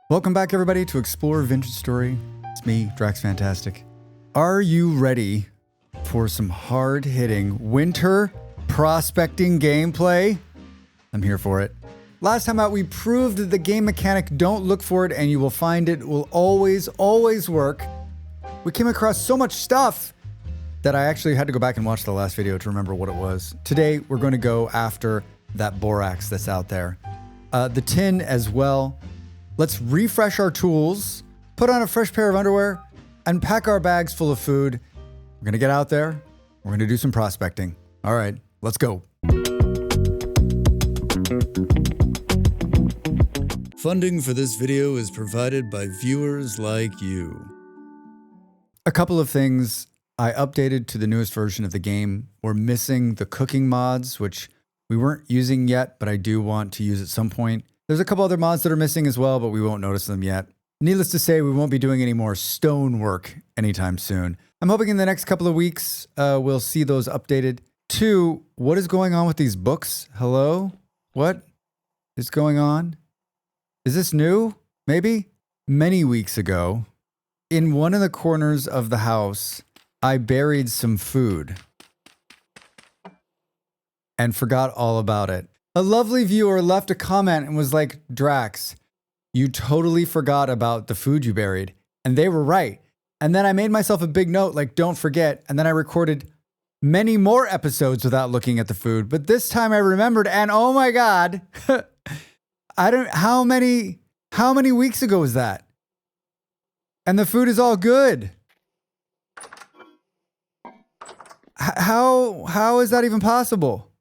Welcome back, everybody, to Explore Vintage Story. It's me, Drax Fantastic. Are you ready for some hard-hitting winter prospecting gameplay? I'm here for it. Last time out, we proved that the game mechanic, don't look for it and you will find it, will always, always work. We came across so much stuff that I actually had to go back and watch the last video to remember what it was. Today, we're going to go after that borax that's out there. The tin as well. Let's refresh our tools, put on a fresh pair of underwear, and pack our bags full of food. We're going to get out there. We're going to do some prospecting. All right, let's go. Funding for this video is provided by viewers like you. A couple of things I updated to the newest version of the game. We're missing the cooking mods, which we weren't using yet, but I do want to use at some point. There's a couple other mods that are missing as well, but we won't notice them yet. Needless to say, we won't be doing any more stone work anytime soon. I'm hoping in the next couple of weeks, we'll see those updated. 2, what is going on with these books? Hello? What is going on? Is this new? Maybe? Many weeks ago, in one of the corners of the house, I buried some food and forgot all about it. A lovely viewer left a comment and was like, Drax, you totally forgot about the food you buried. And they were right. And then I made myself a big note, like, don't forget. And then I recorded many more episodes without looking at the food. But this time I remembered, and oh my God, how many weeks ago was that? And the food is all good. How is that even possible?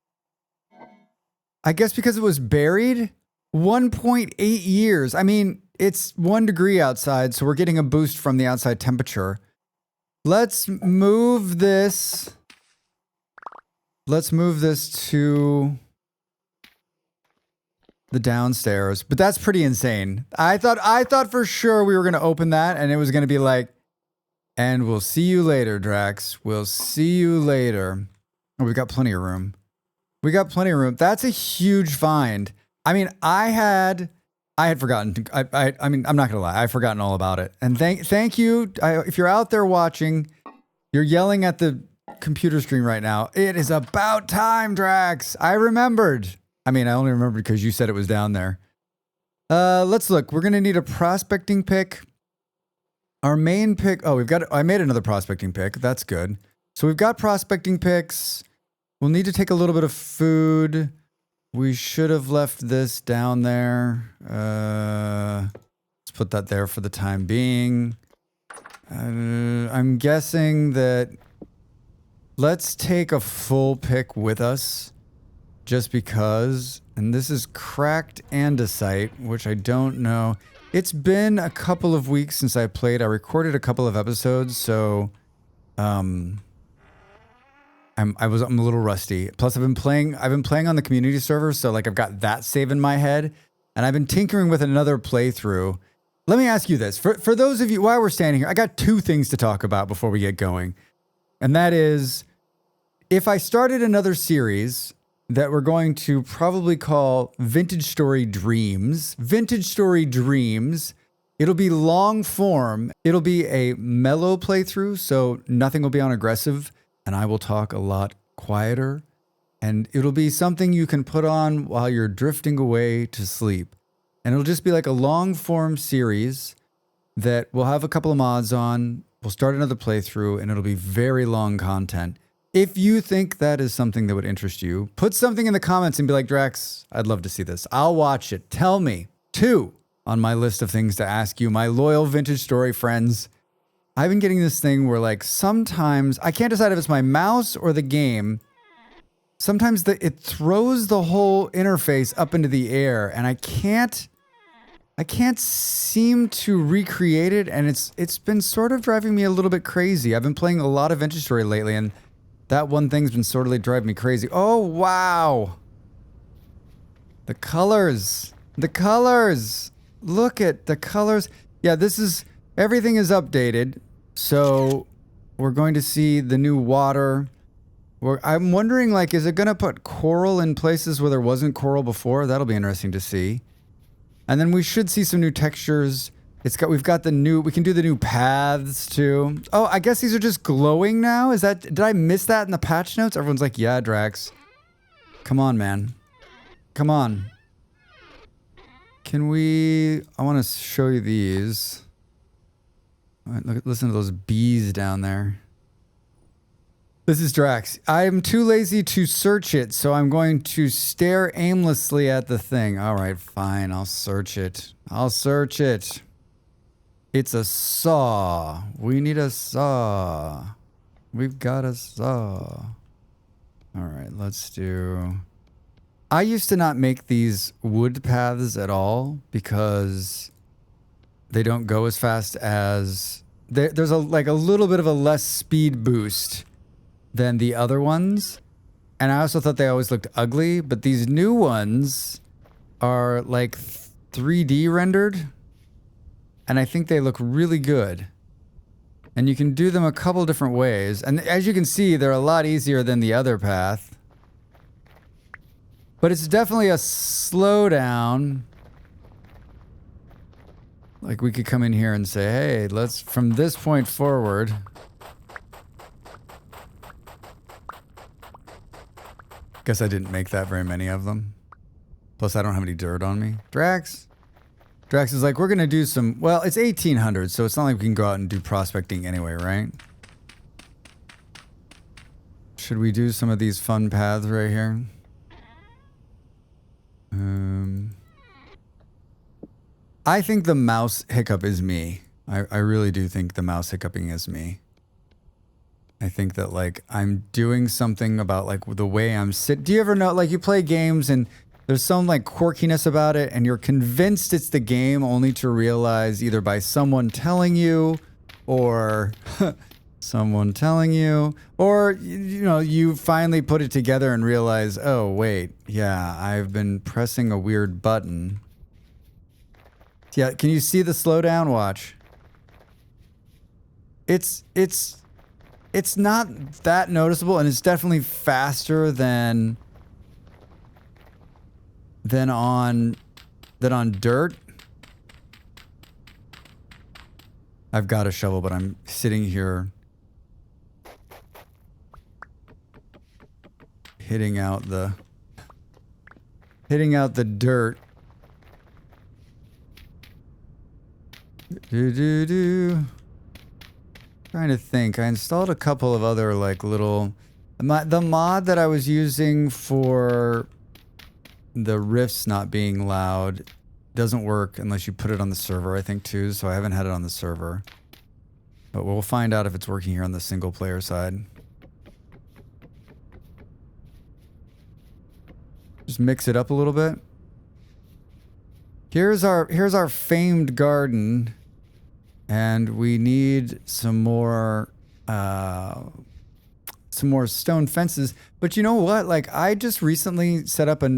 I guess because it was buried? 1.8 years. I mean, it's 1 degree outside, so we're getting a boost from the outside temperature. Let's move this. Let's move this to the downstairs. But that's pretty insane. I thought for sure we were going to open that and it was going to be like, and we'll see you later, Drax. We'll see you later. Oh, we've got plenty of room. We got plenty of room. That's a huge find. I mean, I had forgotten. I mean, I'm not gonna lie. I've forgotten all about it. And thank you. If you're out there watching, you're yelling at the computer screen right now. It is about time, Drax. I remembered. I mean, I only remembered because you said it was down there. Let's look. We're gonna need a prospecting pick. Our main pick. Oh, I made another prospecting pick. That's good. So we've got prospecting picks. We'll need to take a little bit of food. We should have left this down there. Let's put that there for the time being. I'm guessing that let's take a full pick with us just because. And this is cracked andesite, which I don't know. It's been a couple of weeks since I played. I recorded a couple of episodes, so I'm a little rusty. Plus, I've been playing on the community server, so like I've got that save in my head, and I've been tinkering with another playthrough. Let me ask you this: for those of you, while we're standing here, I got 2 things to talk about before we get going, and that is, if I started another series that we're going to probably call Vintage Story Dreams. It'll be long form. It'll be a mellow playthrough, so nothing will be on aggressive. And I will talk a lot quieter, and it'll be something you can put on while you're drifting away to sleep. And it'll just be like a long form series that we'll have a couple of mods on. We'll start another playthrough, and it'll be very long content. If you think that is something that would interest you, put something in the comments and be like, Drax, I'd love to see this. I'll watch it. Tell me. 2 on my list of things to ask you, my loyal Vintage Story friends. I've been getting this thing where, like, sometimes I can't decide if it's my mouse or the game. Sometimes it throws the whole interface up into the air, and I can't seem to recreate it, and it's been sort of driving me a little bit crazy. I've been playing a lot of Vintage Story lately, and that one thing's been sort of driving me crazy. Oh, wow. The colors. Look at the colors. Yeah, everything is updated. So we're going to see the new water. I'm wondering, like, is it going to put coral in places where there wasn't coral before? That'll be interesting to see. And then we should see some new textures. We've got the new, we can do the new paths too. Oh, I guess these are just glowing now? Did I miss that in the patch notes? Everyone's like, yeah, Drax. Come on, man. Come on. I want to show you these. All right, listen to those bees down there. This is Drax. I'm too lazy to search it, so I'm going to stare aimlessly at the thing. All right, fine. I'll search it. I'll search it. It's a saw. We need a saw. We've got a saw. All right, let's do... I used to not make these wood paths at all because they don't go as fast as... There's a little bit of a less speed boost than the other ones. And I also thought they always looked ugly, but these new ones are like 3D rendered. And I think they look really good. And you can do them a couple different ways. And as you can see, they're a lot easier than the other path. But it's definitely a slowdown. Like we could come in here and say, hey, let's, from this point forward... Guess I didn't make that very many of them. Plus, I don't have any dirt on me. Drax is like, we're going to do some... Well, it's 1800, so it's not like we can go out and do prospecting anyway, right? Should we do some of these fun paths right here? I think the mouse hiccup is me. I really do think the mouse hiccuping is me. I think that, like, I'm doing something about, like, the way I'm Do you ever know, like, you play games and there's some, like, quirkiness about it and you're convinced it's the game only to realize either by someone telling you or someone telling you or, you know, you finally put it together and realize, oh, wait, yeah, I've been pressing a weird button. Yeah, can you see the slowdown? Watch. It's not that noticeable, and it's definitely faster than on dirt. I've got a shovel, but I'm sitting here hitting out the dirt. Trying to think. I installed a couple of other like little... The mod that I was using for the riffs not being loud doesn't work unless you put it on the server, I think, too. So I haven't had it on the server. But we'll find out if it's working here on the single player side. Just mix it up a little bit. Here's our famed garden. And we need some more stone fences. But you know what? Like, I just recently set up a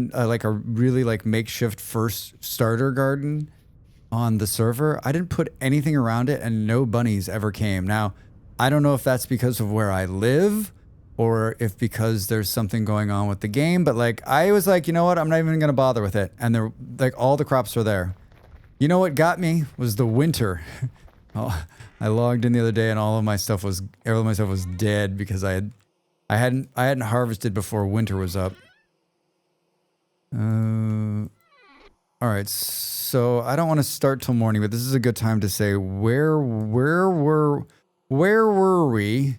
really like makeshift first starter garden on the server. I didn't put anything around it and no bunnies ever came. Now, I don't know if that's because of where I live or if because there's something going on with the game. But like, I was like, you know what? I'm not even going to bother with it. And they're like, all the crops are there. You know what got me was the winter. Oh, I logged in the other day and all of my stuff was dead because I hadn't harvested before winter was up. All right, so I don't want to start till morning, but this is a good time to say where were we,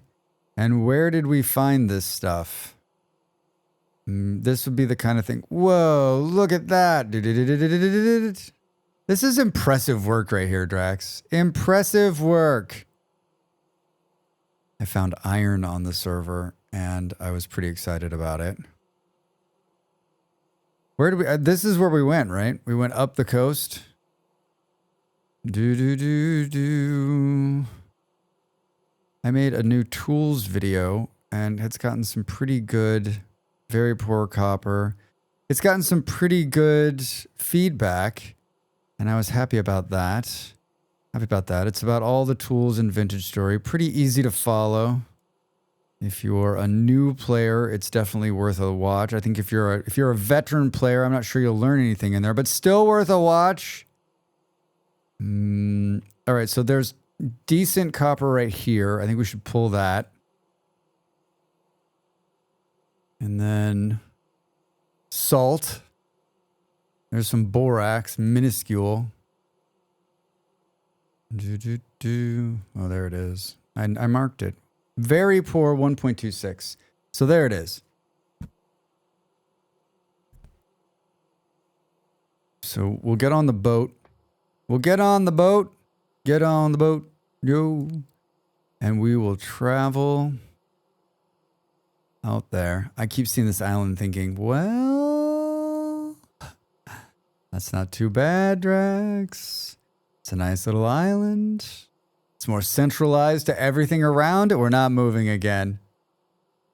and where did we find this stuff? This would be the kind of thing. Whoa! Look at that! This is impressive work right here, Drax. Impressive work. I found iron on the server, and I was pretty excited about it. Where did we... this is where we went, right? We went up the coast. I made a new tools video, and it's gotten some pretty good, very poor copper. It's gotten some pretty good feedback. And I was happy about that. It's about all the tools in Vintage Story. Pretty easy to follow. If you're a new player, it's definitely worth a watch. I think if you're a veteran player, I'm not sure you'll learn anything in there, but still worth a watch. All right, so there's decent copper right here. I think we should pull that. And then salt. There's some borax, minuscule. Oh, there it is. I marked it. Very poor 1.26. So there it is. So we'll get on the boat. We'll get on the boat. Get on the boat. Yo. And we will travel out there. I keep seeing this island thinking, well, that's not too bad, Drax. It's a nice little island. It's more centralized to everything around it. We're not moving again.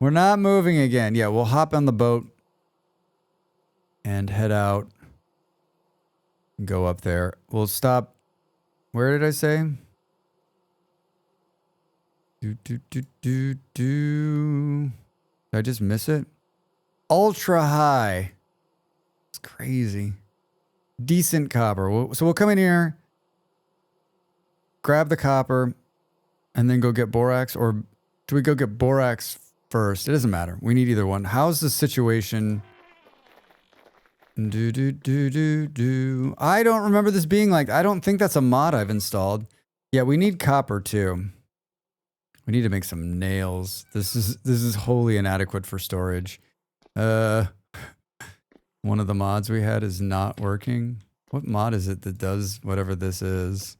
We're not moving again. Yeah, we'll hop on the boat and head out. Go up there. We'll stop. Where did I say? Did I just miss it? Ultra high. It's crazy. Decent copper. So we'll come in here, grab the copper, and then go get borax. Or do we go get borax first? It doesn't matter. We need either one. How's the situation? I don't remember this being like, I don't think that's a mod I've installed. Yeah, we need copper too. We need to make some nails. This is wholly inadequate for storage. One of the mods we had is not working. What mod is it that does whatever this is?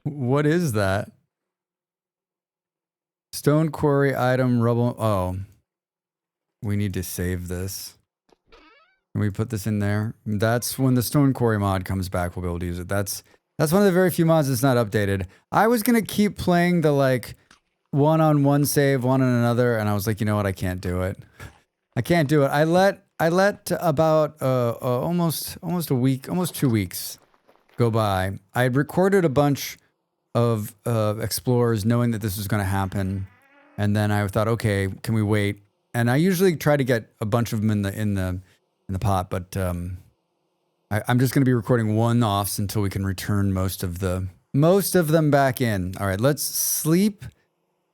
What is that? Stone quarry item rubble. Oh, we need to save this. Can we put this in there? That's when the stone quarry mod comes back, we'll be able to use it. That's one of the very few mods that's not updated. I was going to keep playing the like one on one save, one on another. And I was like, you know what? I can't do it. I can't do it. I let about almost a week, almost 2 weeks go by. I had recorded a bunch of explorers knowing that this was going to happen. And then I thought, okay, can we wait? And I usually try to get a bunch of them in the pot, but I'm just going to be recording one-offs until we can return most of them back in. All right, let's sleep,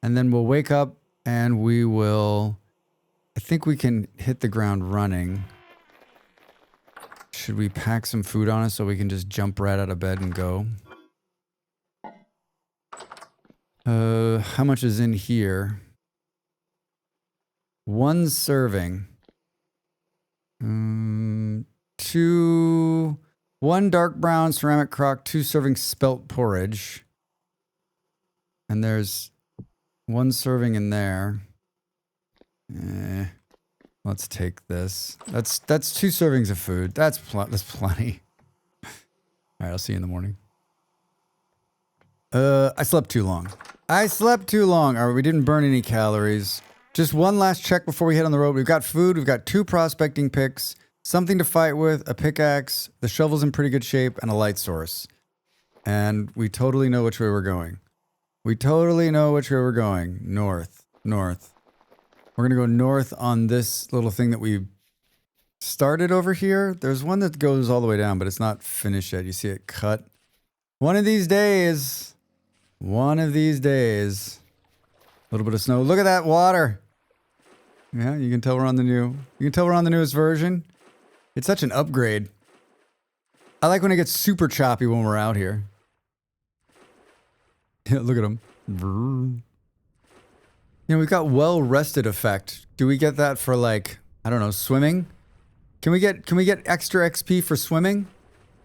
and then we'll wake up, and we will. I think we can hit the ground running. Should we pack some food on us so we can just jump right out of bed and go? How much is in here? 1 serving. 1 dark brown ceramic crock, 2 serving spelt porridge. And there's 1 serving in there. Let's take this. That's 2 servings of food. That's plenty. All right, I'll see you in the morning. I slept too long. All right, we didn't burn any calories. Just one last check before we head on the road. We've got food. We've got 2 prospecting picks, something to fight with, a pickaxe, the shovel's in pretty good shape, and a light source. And we totally know which way we're going. North. We're going to go north on this little thing that we started over here. There's one that goes all the way down, but it's not finished yet. You see it cut. One of these days. A little bit of snow. Look at that water. Yeah, you can tell we're on the newest version. It's such an upgrade. I like when it gets super choppy when we're out here. Yeah, look at them. You know, we've got well-rested effect. Do we get that for like, I don't know, swimming? Can we get extra XP for swimming?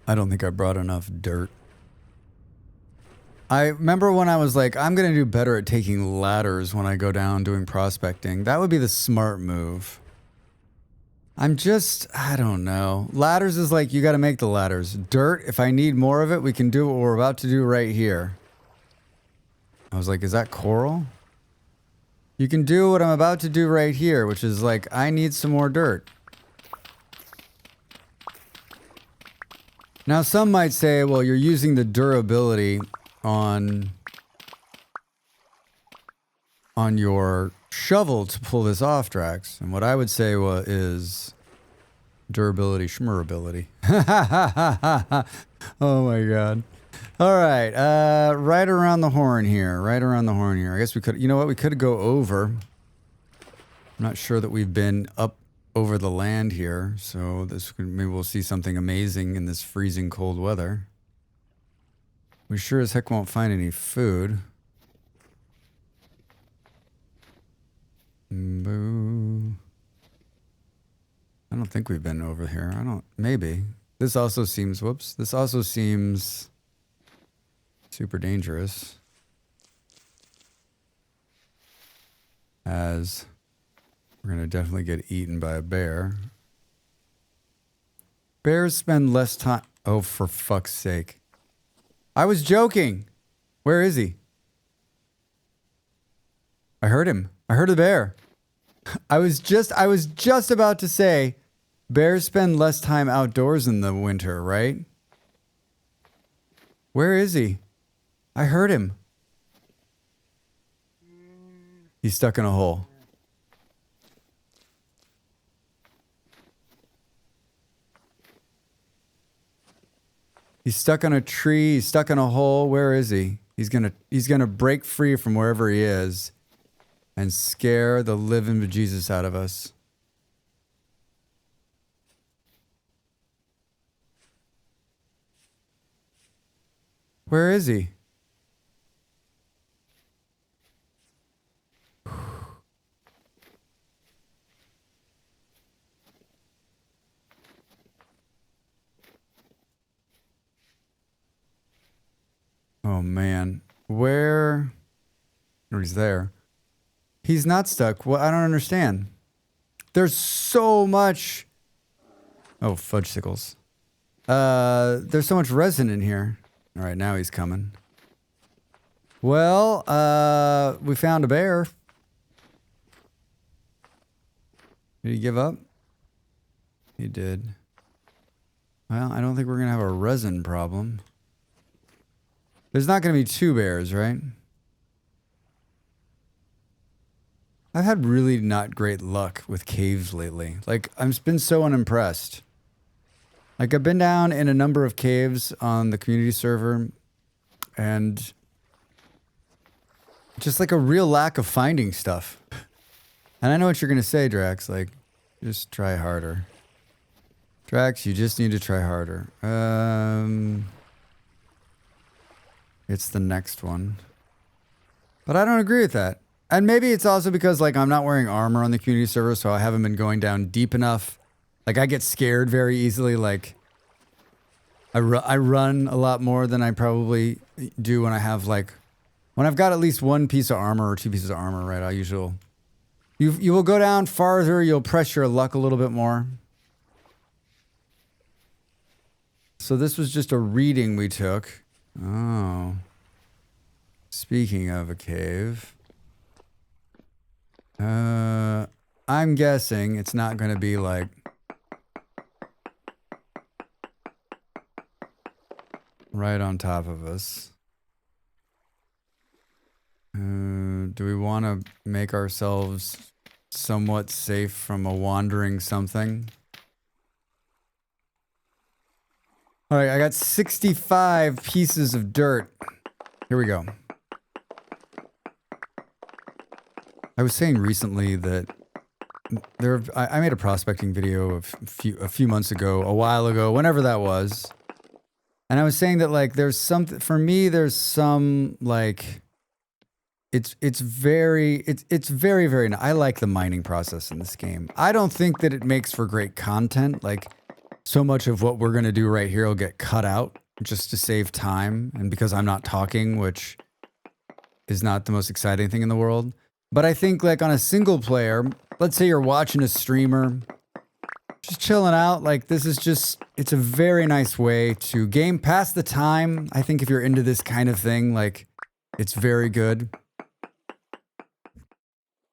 I don't think I brought enough dirt. I remember when I was like, I'm going to do better at taking ladders when I go down doing prospecting. That would be the smart move. I don't know. Ladders is like, you got to make the ladders. Dirt, if I need more of it, we can do what we're about to do right here. I was like, is that coral? You can do what I'm about to do right here, which is like, I need some more dirt. Now, some might say, well, you're using the durability on on your shovel to pull this off, Drax. And what I would say is durability, schmurability. Oh my god. All right, right around the horn here. Right around the horn here. I guess we could, you know what? We could go over. I'm not sure that we've been up over the land here, so maybe we'll see something amazing in this freezing cold weather. We sure as heck won't find any food. Boo. I don't think we've been over here. Maybe. This also seems, whoops. This also seems super dangerous. As we're going to definitely get eaten by a bear. Bears spend less time. Oh, for fuck's sake. I was joking. Where is he? I heard him. I heard a bear. I was just about to say, bears spend less time outdoors in the winter, right? Where is he? I heard him. He's stuck in a hole. He's stuck on a tree. He's stuck in a hole. Where is he? He's gonna break free from wherever he is and scare the living bejesus out of us. Where is he? Oh man, where? Oh, he's there. He's not stuck. Well, I don't understand. There's so much. Oh, fudgesicles. There's so much resin in here. All right, now he's coming. Well, we found a bear. Did he give up? He did. Well, I don't think we're gonna have a resin problem. There's not going to be two bears, right? I've had really not great luck with caves lately. Like, I've been so unimpressed. Like, I've been down in a number of caves on the community server, and just like a real lack of finding stuff. And I know what you're going to say, Drax. Like, just try harder. Drax, you just need to try harder. It's the next one. But I don't agree with that. And maybe it's also because, like, I'm not wearing armor on the community server, so I haven't been going down deep enough. Like, I get scared very easily. Like, I run a lot more than I probably do when I have, like, when I've got at least one piece of armor or two pieces of armor, right? You will go down farther. You'll press your luck a little bit more. So this was just a reading we took. Oh. Speaking of a cave. I'm guessing it's not going to be like right on top of us. Do we want to make ourselves somewhat safe from a wandering something? All right, I got 65 pieces of dirt. Here we go. I was saying recently that I made a prospecting video a few months ago, a while ago, whenever that was. And I was saying that, like, there's something, for me, there's some, like, it's very, very, I like the mining process in this game. I don't think that it makes for great content. Like, so much of what we're going to do right here will get cut out just to save time. And because I'm not talking, which is not the most exciting thing in the world. But I think, like, on a single player, let's say you're watching a streamer, just chilling out, like, this is just, it's a very nice way to game past the time. I think if you're into this kind of thing, like, it's very good.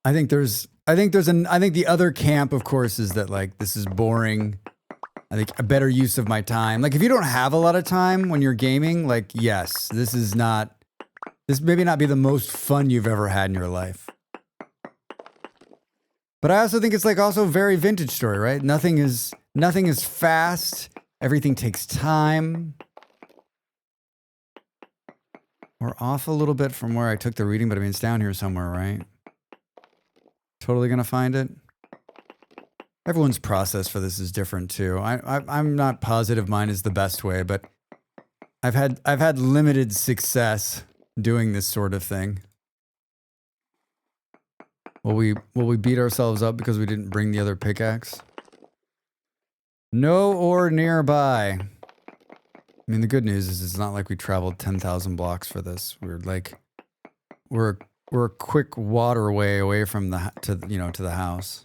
I think the other camp, of course, is that, like, this is boring. I think a better use of my time. Like, if you don't have a lot of time when you're gaming, like, yes, this maybe not be the most fun you've ever had in your life. But I also think it's like also very vintage story, right? Nothing is fast. Everything takes time. We're off a little bit from where I took the reading, but I mean, it's down here somewhere, right? Totally gonna find it. Everyone's process for this is different too. I'm not positive mine is the best way, but I've had limited success doing this sort of thing. Will we beat ourselves up because we didn't bring the other pickaxe? No or nearby. I mean, the good news is it's not like we traveled 10,000 blocks for this. We're a quick waterway away from to the house.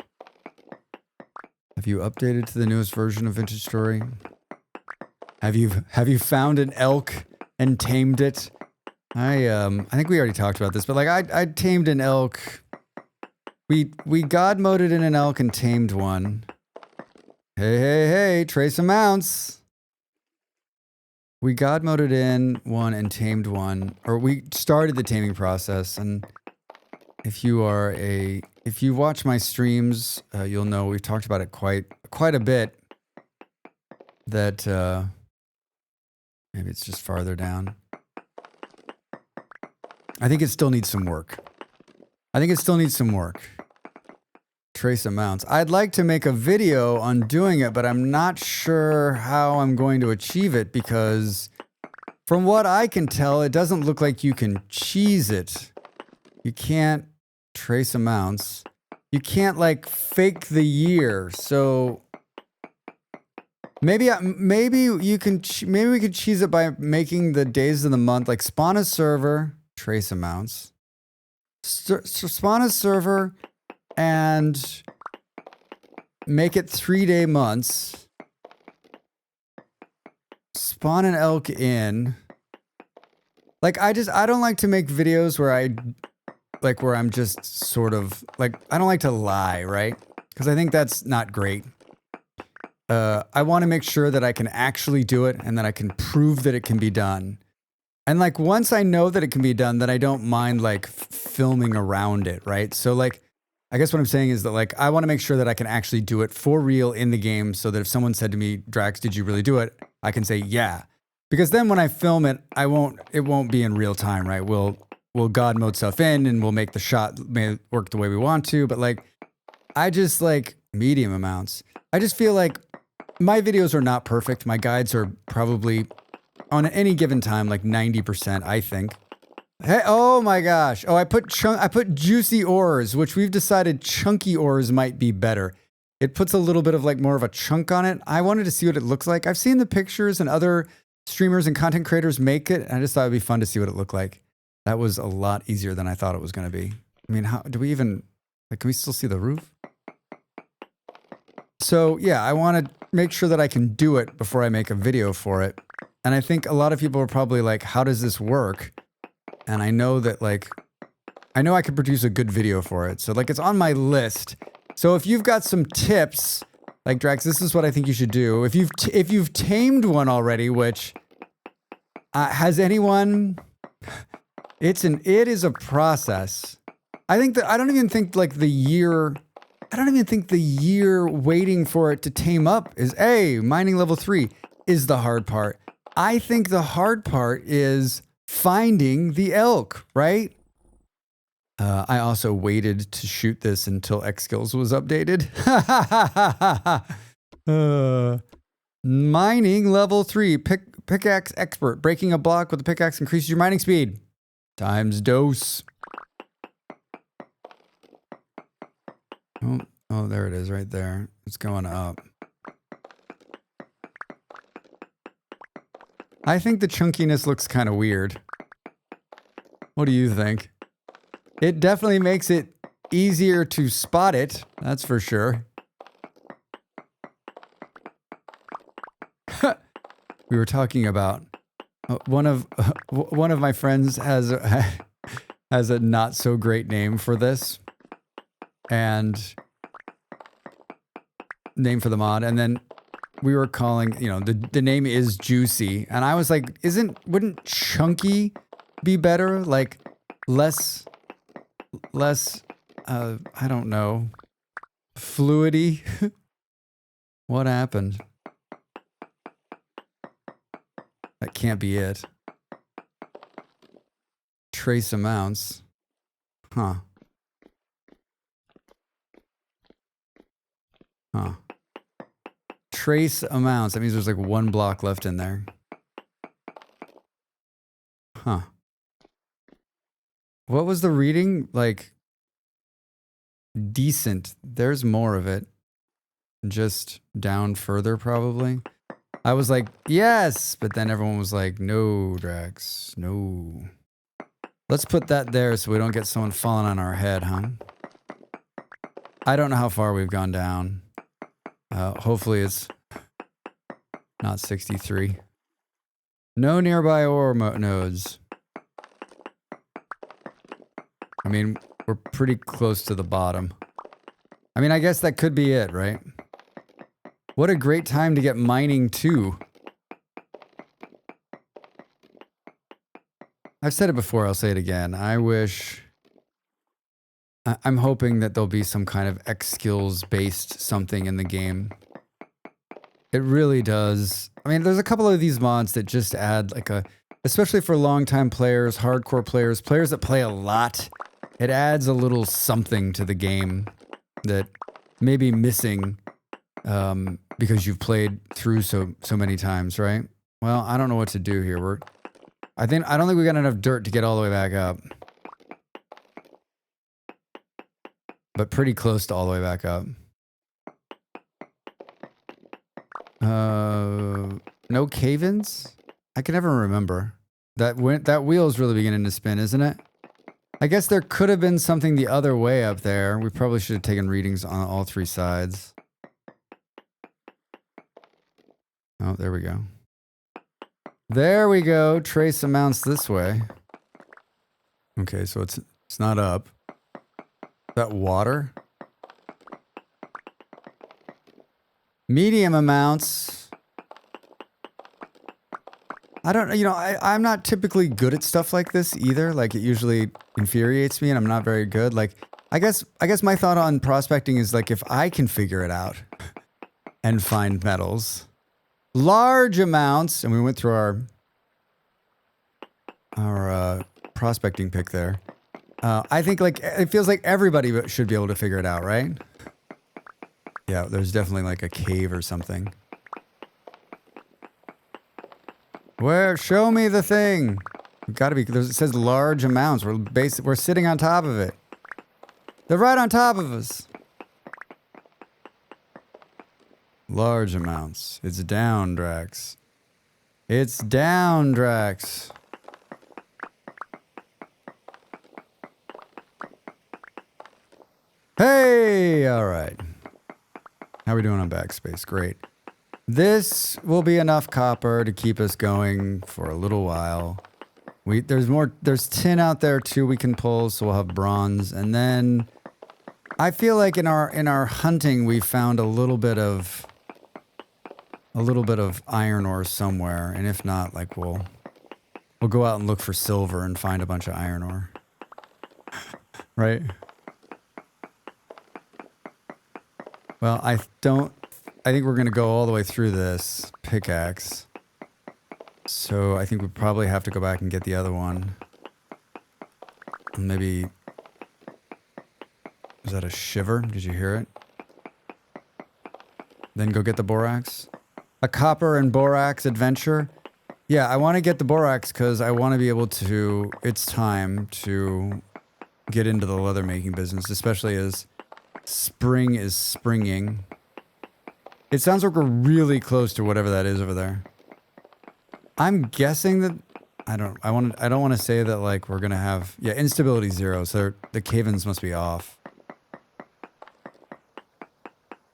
Have you updated to the newest version of Vintage Story? Have you found an elk and tamed it? I think we already talked about this, but like I tamed an elk. We god moded in an elk and tamed one. Hey, trace amounts. We god moded in one and tamed one, or we started the taming process. And if you watch my streams, you'll know we've talked about it quite a bit. That maybe it's just farther down. I think it still needs some work. Trace amounts. I'd like to make a video on doing it, but I'm not sure how I'm going to achieve it because from what I can tell, it doesn't look like you can cheese it. You can't trace amounts. You can't like fake the year. So maybe we could cheese it by making the days of the month, like spawn a server, trace amounts. Spawn a server and make it 3-day months. Spawn an elk in. Like I don't like to make videos where I'm just sort of like, I don't like to lie, right? Because I think that's not great. I want to make sure that I can actually do it and that I can prove that it can be done. And like once I know that it can be done, then I don't mind like filming around it, right? So like, I guess what I'm saying is that like, I want to make sure that I can actually do it for real in the game so that if someone said to me, Drax, did you really do it? I can say, yeah. Because then when I film it, it won't be in real time, right? We'll god mode stuff in and we'll make the shot work the way we want to. But like, I just like medium amounts. I just feel like my videos are not perfect. My guides are probably on any given time, like 90%, I think. Hey, oh my gosh. Oh, I put juicy ores, which we've decided chunky ores might be better. It puts a little bit of like more of a chunk on it. I wanted to see what it looks like. I've seen the pictures and other streamers and content creators make it. And I just thought it'd be fun to see what it looked like. That was a lot easier than I thought it was going to be. I mean, how do we even, like, can we still see the roof? So yeah, I want to make sure that I can do it before I make a video for it. And I think a lot of people are probably like, how does this work? And I know that like, I know I could produce a good video for it. So like it's on my list. So if you've got some tips, like Drax, this is what I think you should do. If you've tamed one already, which has anyone, it is a process. I don't even think the year waiting for it to tame up is mining level 3 is the hard part. I think the hard part is finding the elk, right? I also waited to shoot this until Xskills was updated. Mining level 3, pickaxe expert. Breaking a block with a pickaxe increases your mining speed. Times dose. Oh, there it is right there. It's going up. I think the chunkiness looks kind of weird. What do you think? It definitely makes it easier to spot it. That's for sure. We were talking about one of my friends has a not so great name for this, and name for the mod, and then we were calling, the name is Juicy, and I was like, wouldn't chunky be better? Like less, I don't know. Fluidy. What happened? That can't be it. Trace amounts. Huh. Huh. Trace amounts. That means there's like one block left in there. Huh. What was the reading? Like, decent. There's more of it. Just down further, probably. I was like, yes! But then everyone was like, no, Drax. No. Let's put that there so we don't get someone falling on our head, huh? I don't know how far we've gone down. Hopefully it's not 63. No nearby ore nodes. I mean, we're pretty close to the bottom. I mean, I guess that could be it, right? What a great time to get mining too. I've said it before, I'll say it again. I'm hoping that there'll be some kind of Xskills based something in the game. It really does. I mean, there's a couple of these mods that just add like especially for longtime players, hardcore players, players that play a lot, it adds a little something to the game that may be missing because you've played through so many times, right? Well, I don't know what to do here. I don't think we got enough dirt to get all the way back up. But pretty close to all the way back up. No cave-ins? I can never remember. That wheel is really beginning to spin, isn't it? I guess there could have been something the other way up there. We probably should have taken readings on all three sides. Oh, there we go. There we go. Trace amounts this way. Okay, so it's not up. That water? Medium amounts. I don't know, you know, I'm not typically good at stuff like this either. Like, it usually infuriates me and I'm not very good. Like, I guess my thought on prospecting is like, if I can figure it out and find metals, large amounts, and we went through our prospecting pick there. I think like it feels like everybody should be able to figure it out, right? Yeah, there's definitely like a cave or something. Where? Show me the thing. We've got to be. It says large amounts. We're sitting on top of it. They're right on top of us. Large amounts. It's down, Drax. It's down, Drax. Hey! All right. How are we doing on backspace? Great. This will be enough copper to keep us going for a little while. There's tin out there too we can pull, so we'll have bronze. And then I feel like in our hunting we found a little bit of iron ore somewhere, and if not, like we'll go out and look for silver and find a bunch of iron ore. Right? Well, I think we're going to go all the way through this pickaxe. So I think we probably have to go back and get the other one. Maybe... Was that a shiver? Did you hear it? Then go get the borax? A copper and borax adventure? Yeah, I want to get the borax because I want to be able to... It's time to get into the leather making business, especially as spring is springing. It sounds like we're really close to whatever that is over there. I'm guessing that I don't want to say that like we're gonna have instability 0, so the cave-ins must be off.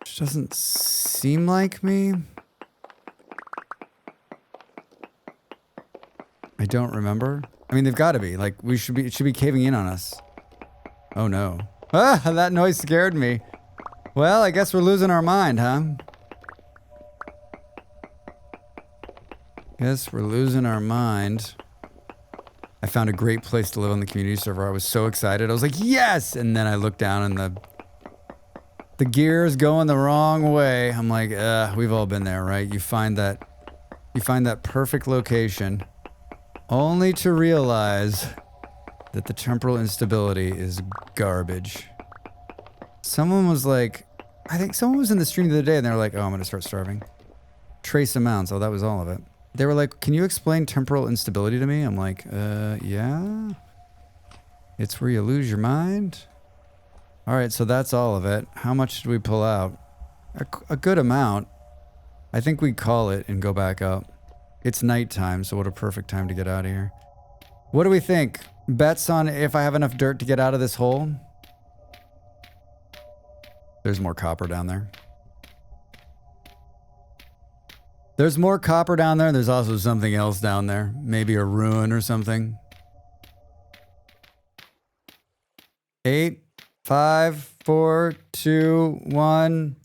Which doesn't seem like me. I don't remember. I mean, they've got to be. Like it should be caving in on us. Oh no. Ah, that noise scared me. Well, I guess we're losing our mind, huh? Guess we're losing our mind. I found a great place to live on the community server. I was so excited. I was like, yes! And then I looked down and The gear's going the wrong way. I'm like, we've all been there, right? You find that perfect location only to realize that the temporal instability is garbage. Someone was like, I think someone was in the stream the other day and they were like, oh, I'm going to start starving. Trace amounts. Oh, that was all of it. They were like, can you explain temporal instability to me? I'm like, yeah. It's where you lose your mind. All right, so that's all of it. How much did we pull out? A good amount. I think we call it and go back up. It's nighttime, so what a perfect time to get out of here. What do we think? Bets on if I have enough dirt to get out of this hole? There's more copper down there. There's more copper down there. There's also something else down there. Maybe a ruin or something. 8, 5, 4, 2, 1.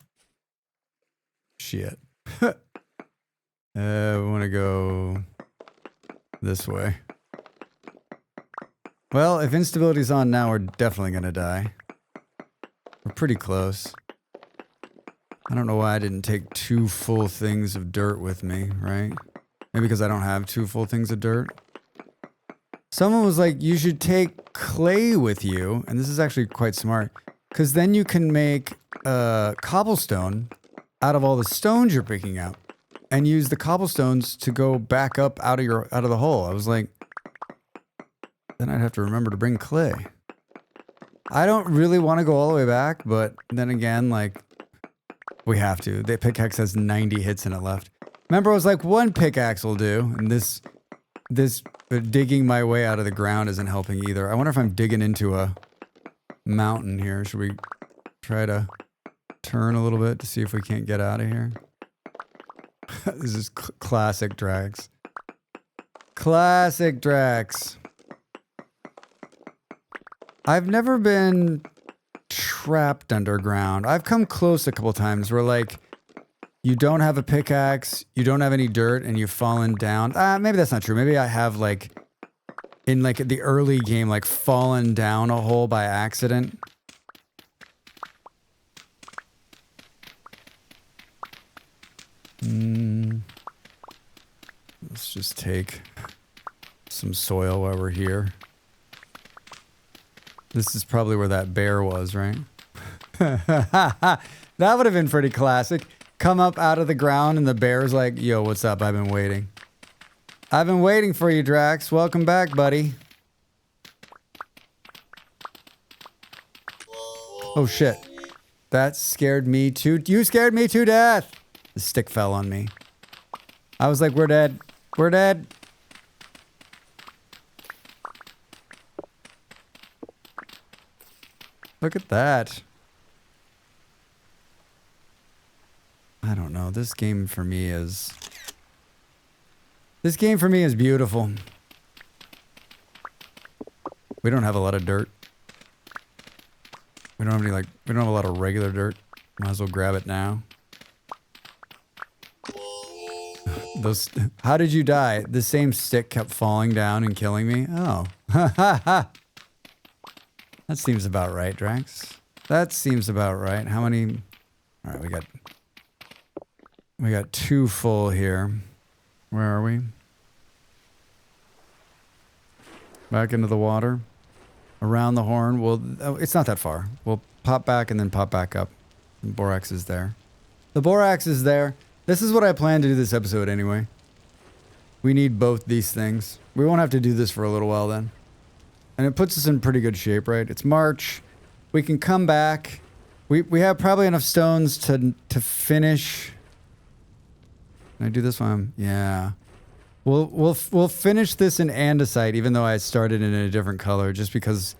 Shit. We want to go this way. Well, if instability's on now, we're definitely going to die. We're pretty close. I don't know why I didn't take 2 full things of dirt with me, right? Maybe because I don't have 2 full things of dirt. Someone was like, you should take clay with you, and this is actually quite smart, because then you can make cobblestone out of all the stones you're picking up, and use the cobblestones to go back up out of the hole. I was like, then I'd have to remember to bring clay. I don't really want to go all the way back, but then again, like, we have to. The pickaxe has 90 hits in it left. Remember, I was like, 1 pickaxe will do, and this digging my way out of the ground isn't helping either. I wonder if I'm digging into a mountain here. Should we try to turn a little bit to see if we can't get out of here? This is classic Drax. Classic Drax. I've never been trapped underground. I've come close a couple times where, like, you don't have a pickaxe, you don't have any dirt, and you've fallen down. Maybe that's not true. Maybe I have, like, in, like, the early game, like, fallen down a hole by accident. Let's just take some soil while we're here. This is probably where that bear was, right? That would have been pretty classic. Come up out of the ground and the bear's like, yo, what's up? I've been waiting. I've been waiting for you, Drax. Welcome back, buddy. Oh, shit. That scared me too. You scared me to death. The stick fell on me. I was like, we're dead. We're dead. Look at that. I don't know. This game for me is beautiful. We don't have a lot of dirt. We don't have a lot of regular dirt. Might as well grab it now. How did you die? The same stick kept falling down and killing me? Oh. That seems about right, Drax. That seems about right. How many? All right, we got 2 full here. Where are we? Back into the water. Around the horn. Well, it's not that far. We'll pop back and then pop back up. The borax is there. The borax is there. This is what I plan to do this episode anyway. We need both these things. We won't have to do this for a little while then. And it puts us in pretty good shape, right? It's March. We can come back. We have probably enough stones to finish. Can I do this one? Yeah. We'll finish this in andesite, even though I started in a different color, just because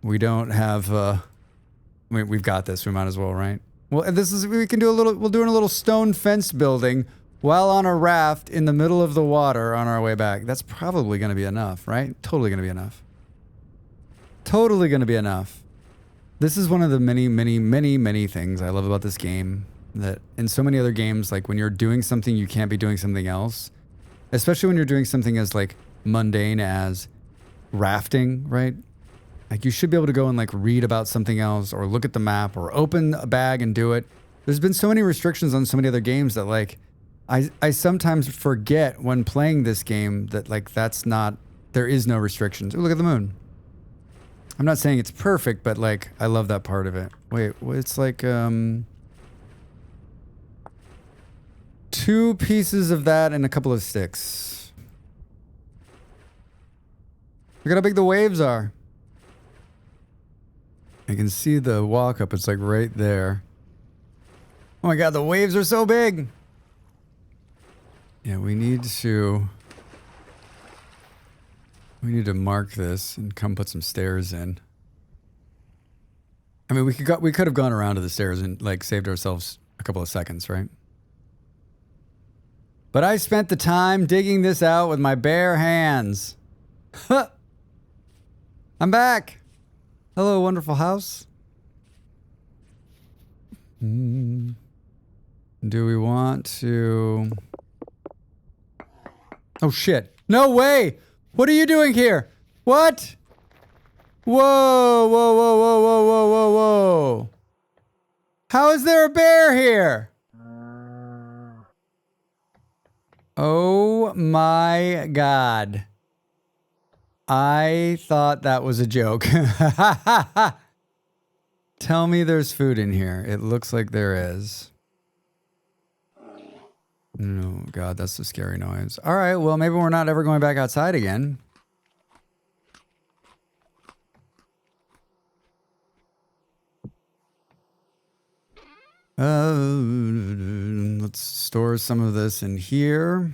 we don't have. We've got this. We might as well, right? Well, we can do we're doing a little stone fence building while on a raft in the middle of the water on our way back. That's probably going to be enough, right? Totally going to be enough. Totally going to be enough. This is one of the many, many, many, many things I love about this game. That in so many other games, like when you're doing something, you can't be doing something else. Especially when you're doing something as like mundane as rafting, right? Like you should be able to go and like read about something else or look at the map or open a bag and do it. There's been so many restrictions on so many other games that like I sometimes forget when playing this game that like that's not, there is no restrictions. Ooh, look at the moon. I'm not saying it's perfect, but like I love that part of it. Wait, it's like 2 pieces of that and a couple of sticks. Look at how big the waves are. I can see the walk up. It's like right there. Oh my god, the waves are so big. Yeah, we need to mark this and come put some stairs in. I mean, we could have gone around to the stairs and like saved ourselves a couple of seconds, right? But I spent the time digging this out with my bare hands. I'm back. Hello, wonderful house. Do we want to... Oh shit. No way! What are you doing here? What? Whoa, whoa, whoa, whoa, whoa, whoa, whoa, whoa. How is there a bear here? Oh my god. I thought that was a joke. Tell me there's food in here. It looks like there is. No, God, that's a scary noise. All right, well, maybe we're not ever going back outside again. Let's store some of this in here.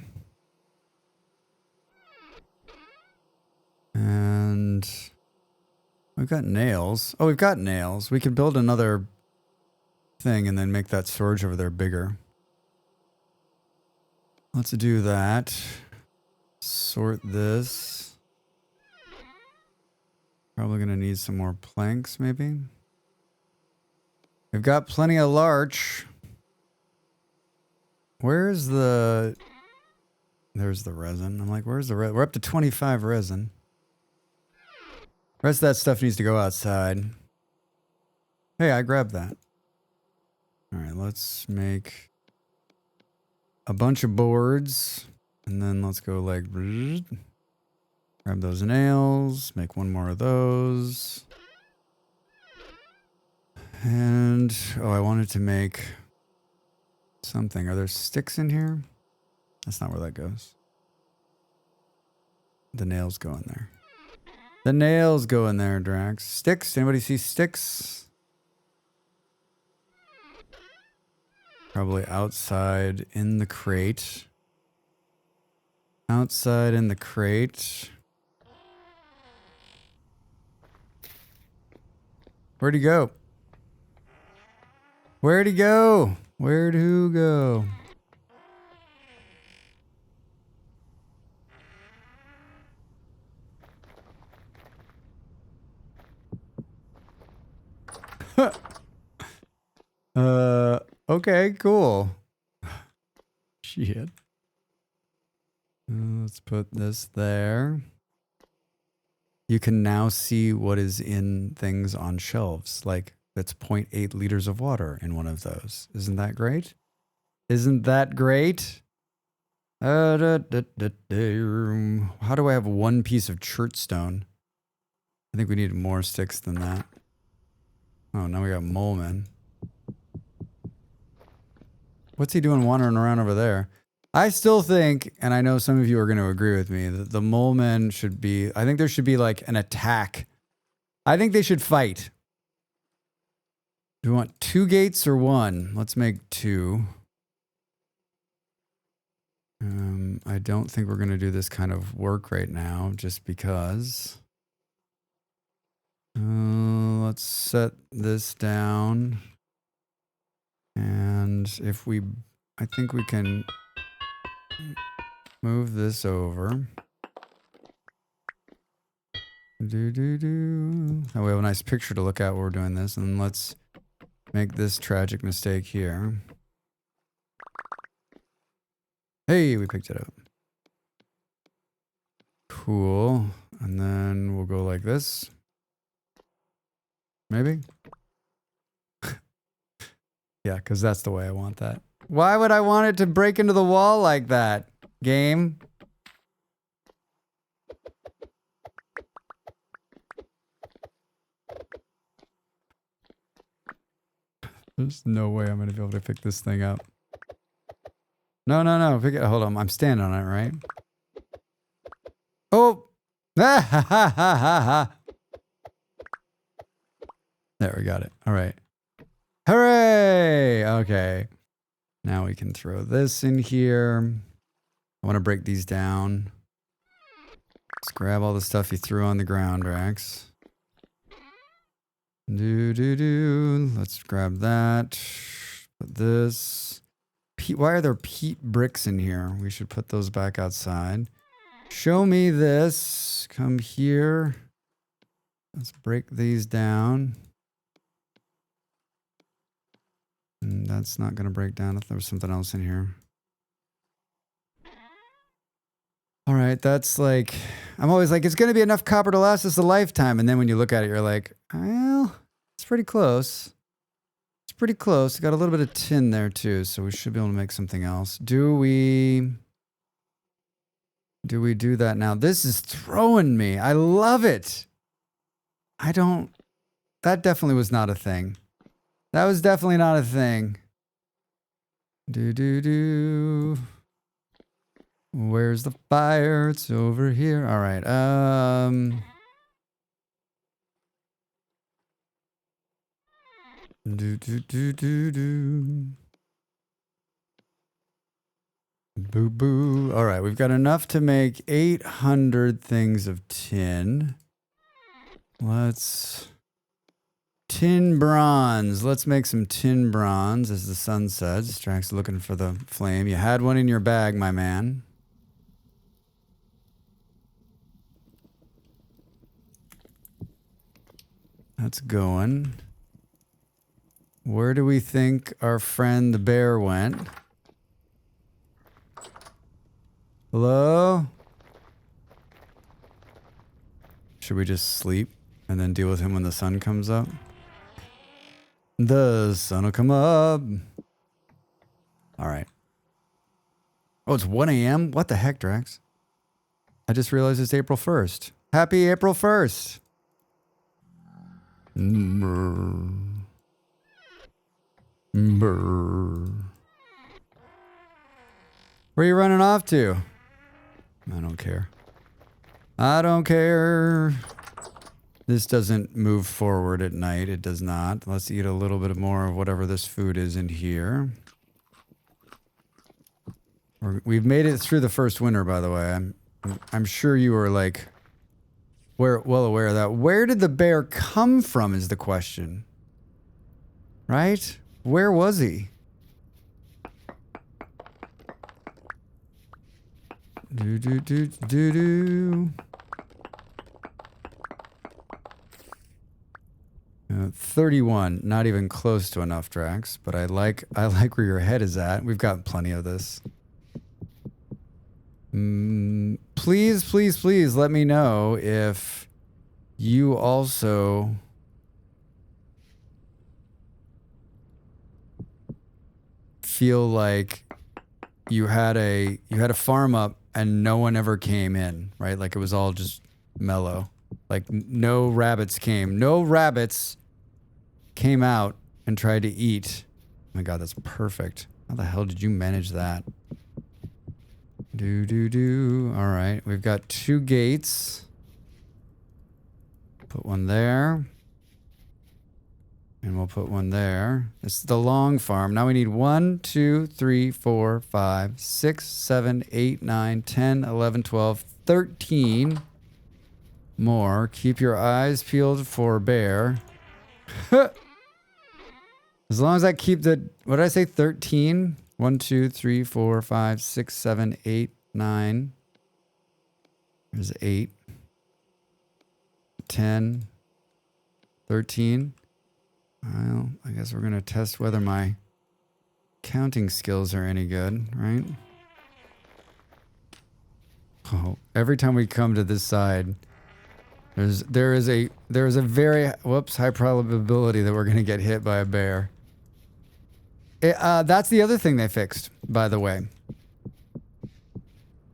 And we've got nails. Oh, we've got nails. We could build another thing and then make that storage over there bigger. Let's do that. Sort this. Probably gonna need some more planks, maybe. We've got plenty of larch. Where's the... There's the resin. I'm like, where's the resin? We're up to 25 resin. The rest of that stuff needs to go outside. Hey, I grabbed that. All right, let's make a bunch of boards. And then let's go like... Grab those nails. Make one more of those. And... Oh, I wanted to make something. Are there sticks in here? That's not where that goes. The nails go in there. The nails go in there, Drax. Sticks? Anybody see sticks? Probably outside in the crate. Outside in the crate. Where'd he go? Where'd he go? Where'd who go? Okay, cool. Shit. Let's put this there. You can now see what is in things on shelves. Like, that's 0.8 liters of water in one of those. Isn't that great? Isn't that great? How do I have one piece of chert stone? I think we need more sticks than that. Oh, now we got Moleman. What's he doing wandering around over there? I still think, and I know some of you are going to agree with me, that the Molemen should be... I think there should be like an attack. I think they should fight. Do we want 2 gates or 1? Let's make 2. I don't think we're going to do this kind of work right now, just because. Let's set this down. And if we... I think we can move this over. Now we have a nice picture to look at while we're doing this. And let's make this tragic mistake here. Hey, we picked it up. Cool. And then we'll go like this. Maybe? Yeah, because that's the way I want that. Why would I want it to break into the wall like that, game? There's no way I'm going to be able to pick this thing up. No, no, no. Pick it. Hold on. I'm standing on it, right? Oh! There, we got it. All right. Hooray! Okay. Now we can throw this in here. I want to break these down. Let's grab all the stuff you threw on the ground, Drax. Let's grab that. Put this. Why are there peat bricks in here? We should put those back outside. Show me this. Come here. Let's break these down. And that's not going to break down if there was something else in here. All right, that's like, I'm always like, it's going to be enough copper to last us a lifetime. And then when you look at it, you're like, well, it's pretty close. It's pretty close. Got a little bit of tin there too, so we should be able to make something else. Do we do that now? This is throwing me. I love it. That definitely was not a thing. That was definitely not a thing. Where's the fire? It's over here. All right. Boo boo. All right, we've got enough to make 800 things of tin. Tin bronze. Let's make some tin bronze as the sun sets. Drax looking for the flame. You had one in your bag, my man. That's going. Where do we think our friend the bear went? Hello? Should we just sleep and then deal with him when the sun comes up? The sun will come up. All right. Oh, it's 1 a.m.? What the heck, Drax? I just realized it's April 1st. Happy April 1st. Brr. Brr. Where are you running off to? I don't care. I don't care. This doesn't move forward at night. It does not. Let's eat a little bit more of whatever this food is in here. We've made it through the first winter, by the way. I'm sure you were like, well aware of that. Where did the bear come from is the question. Right? Where was he? 31, not even close to enough, Drax, but I like where your head is at. We've got plenty of this. Please, please, please let me know if you also feel like you had a farm up and no one ever came in, right? Like it was all just mellow. Like no rabbits came. No rabbits came out and tried to eat. Oh my God, that's perfect. How the hell did you manage that? All right, we've got 2 gates. Put one there. And we'll put one there. This is the long farm. Now we need 1, 2, 3, 4, 5, 6, 7, 8, 9, 10, 11, 12, 13 more. Keep your eyes peeled for bear. As long as I keep what did I say, 13? 1, 2, 3, 4, 5, 6, 7, 8, 9. There's 8. 10. 13. Well, I guess we're going to test whether my counting skills are any good, right? Oh, every time we come to this side, There is a very high probability that we're gonna get hit by a bear. That's the other thing they fixed, by the way.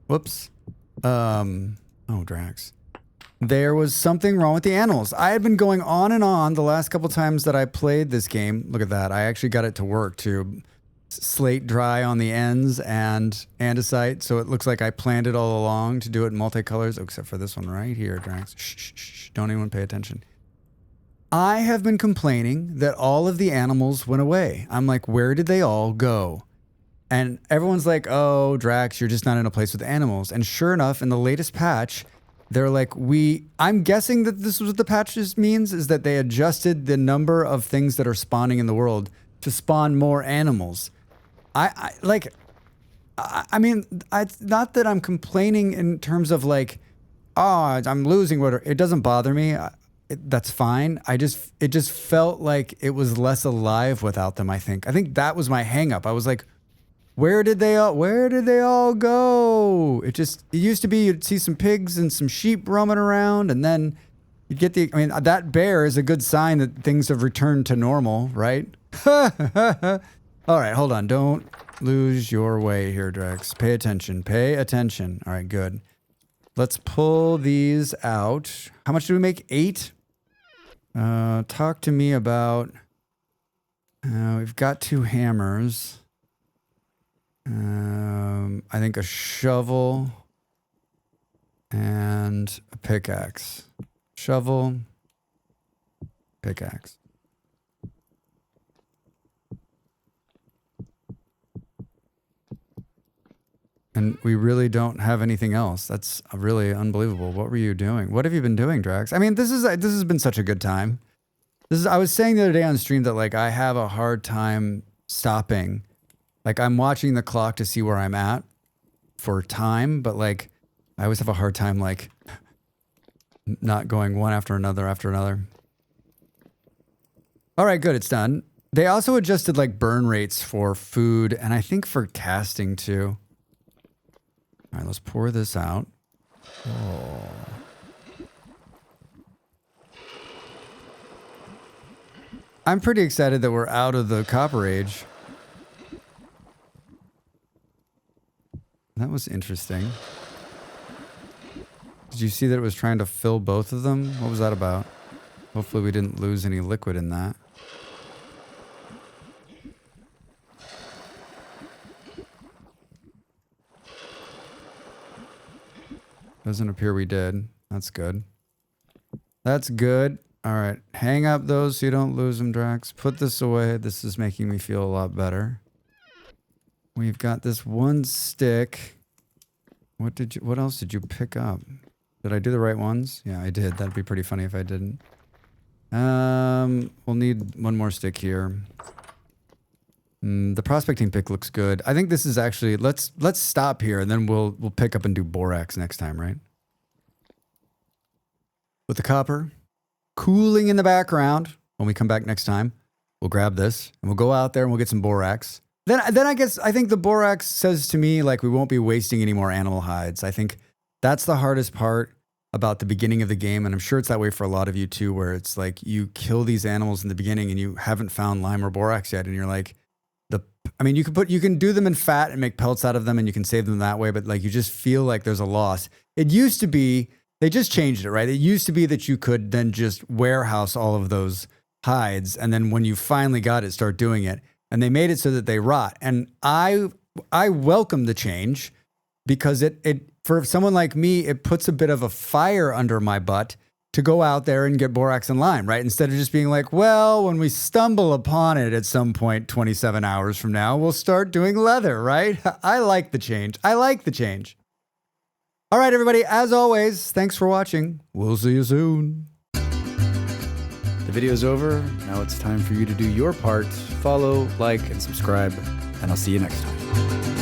Whoops. Oh, Drax. There was something wrong with the animals. I had been going on and on the last couple times that I played this game. Look at that. I actually got it to work too. Slate dry on the ends and andesite, so it looks like I planned it all along to do it in multicolors, except for this one right here, Drax. Shh, shh, shh. Don't anyone pay attention. I have been complaining that all of the animals went away. I'm like, where did they all go? And everyone's like, oh, Drax, you're just not in a place with animals. And sure enough, in the latest patch, they're like, I'm guessing that this is what the patch means, is that they adjusted the number of things that are spawning in the world to spawn more animals. I mean, it's not that I'm complaining in terms of like, oh, I'm losing whatever. It doesn't bother me. That's fine. It just felt like it was less alive without them, I think. I think that was my hang up. I was like, where did they all go? It used to be you'd see some pigs and some sheep roaming around, and then you'd get that bear is a good sign that things have returned to normal, right? All right, hold on. Don't lose your way here, Drex. Pay attention. Pay attention. All right, good. Let's pull these out. How much do we make? 8? Talk to me about... we've got 2 hammers. I think a shovel and a pickaxe. Shovel, pickaxe. And we really don't have anything else. That's really unbelievable. What were you doing? What have you been doing, Drax? I mean, this has been such a good time. I was saying the other day on stream that like I have a hard time stopping. Like I'm watching the clock to see where I'm at for time, but like I always have a hard time like not going one after another after another. All right, good, it's done. They also adjusted like burn rates for food and I think for casting too. All right, let's pour this out. Oh. I'm pretty excited that we're out of the Copper Age. That was interesting. Did you see that it was trying to fill both of them? What was that about? Hopefully we didn't lose any liquid in that. Doesn't appear we did. That's good. That's good. All right. Hang up those so you don't lose them, Drax. Put this away. This is making me feel a lot better. We've got this one stick. What else did you pick up? Did I do the right ones? Yeah, I did. That'd be pretty funny if I didn't. We'll need one more stick here. The prospecting pick looks good. I think this is actually, let's stop here and then we'll pick up and do borax next time, right? With the copper cooling in the background, when we come back next time, we'll grab this and we'll go out there and we'll get some borax. Then I think the borax says to me, like, we won't be wasting any more animal hides. I think that's the hardest part about the beginning of the game. And I'm sure it's that way for a lot of you too, where it's like you kill these animals in the beginning and you haven't found lime or borax yet. And you're like, you can do them in fat and make pelts out of them and you can save them that way. But like, you just feel like there's a loss. It used to be, they just changed it, right? It used to be that you could then just warehouse all of those hides. And then when you finally got it, start doing it. And they made it so that they rot. And I welcome the change because it for someone like me, it puts a bit of a fire under my butt to go out there and get borax and lime, right? Instead of just being like, well, when we stumble upon it at some point 27 hours from now, we'll start doing leather, right? I like the change. I like the change. All right, everybody, as always, thanks for watching. We'll see you soon. The video's over. Now it's time for you to do your part. Follow, like, and subscribe, and I'll see you next time.